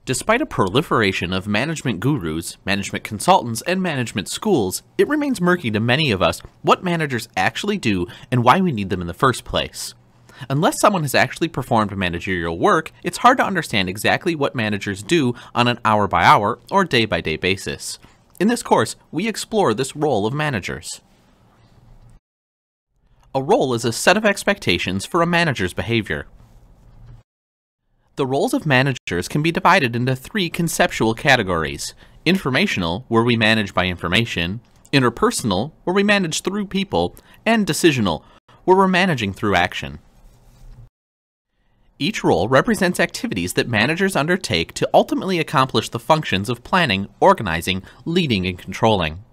Despite a proliferation of management gurus, management consultants, and management schools, it remains murky to many of us what managers actually do and why we need them in the first place. Unless someone has actually performed managerial work, it's hard to understand exactly what managers do on an hour-by-hour or day-by-day basis. In this course, we explore this role of managers. A role is a set of expectations for a manager's behavior. The roles of managers can be divided into three conceptual categories: informational, where we manage by information; interpersonal, where we manage through people; and decisional, where we're managing through action. Each role represents activities that managers undertake to ultimately accomplish the functions of planning, organizing, leading, and controlling.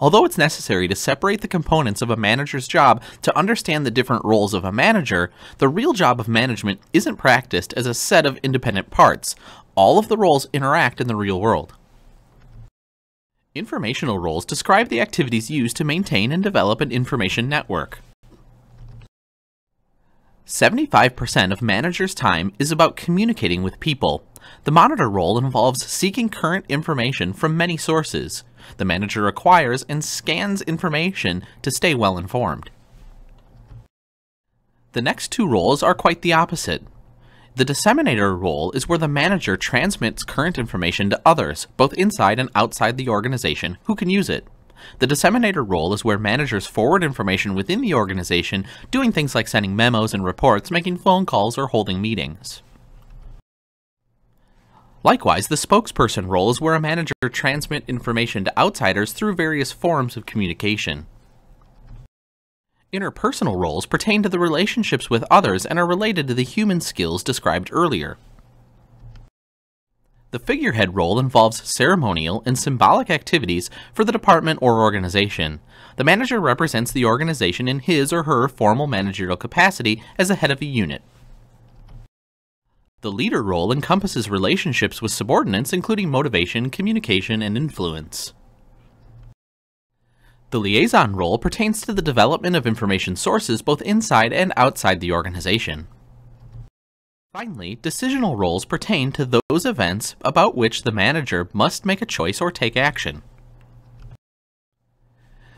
Although it's necessary to separate the components of a manager's job to understand the different roles of a manager, the real job of management isn't practiced as a set of independent parts. All of the roles interact in the real world. Informational roles describe the activities used to maintain and develop an information network. 75% of managers' time is about communicating with people. The monitor role involves seeking current information from many sources. The manager acquires and scans information to stay well informed. The next two roles are quite the opposite. The disseminator role is where the manager transmits current information to others, both inside and outside the organization, who can use it. The disseminator role is where managers forward information within the organization, doing things like sending memos and reports, making phone calls, or holding meetings. Likewise, the spokesperson role is where a manager transmits information to outsiders through various forms of communication. Interpersonal roles pertain to the relationships with others and are related to the human skills described earlier. The figurehead role involves ceremonial and symbolic activities for the department or organization. The manager represents the organization in his or her formal managerial capacity as the head of a unit. The leader role encompasses relationships with subordinates, including motivation, communication, and influence. The liaison role pertains to the development of information sources both inside and outside the organization. Finally, decisional roles pertain to those events about which the manager must make a choice or take action.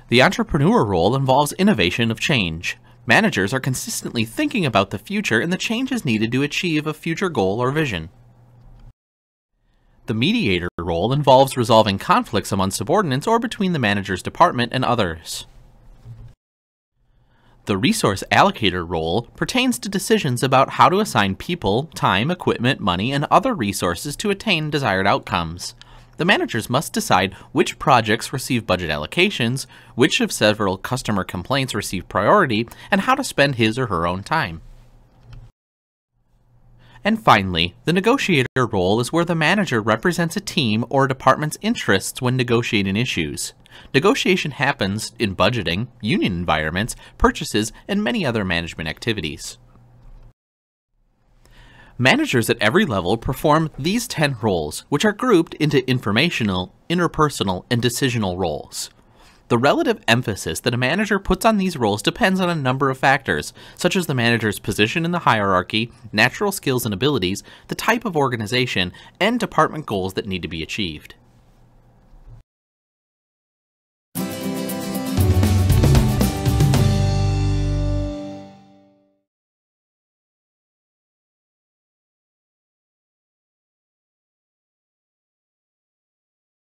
The entrepreneur role involves innovation of change. Managers are consistently thinking about the future and the changes needed to achieve a future goal or vision. The mediator role involves resolving conflicts among subordinates or between the manager's department and others. The resource allocator role pertains to decisions about how to assign people, time, equipment, money, and other resources to attain desired outcomes. The managers must decide which projects receive budget allocations, which of several customer complaints receive priority, and how to spend his or her own time. And finally, the negotiator role is where the manager represents a team or a department's interests when negotiating issues. Negotiation happens in budgeting, union environments, purchases, and many other management activities. Managers at every level perform these 10 roles, which are grouped into informational, interpersonal, and decisional roles. The relative emphasis that a manager puts on these roles depends on a number of factors, such as the manager's position in the hierarchy, natural skills and abilities, the type of organization, and department goals that need to be achieved.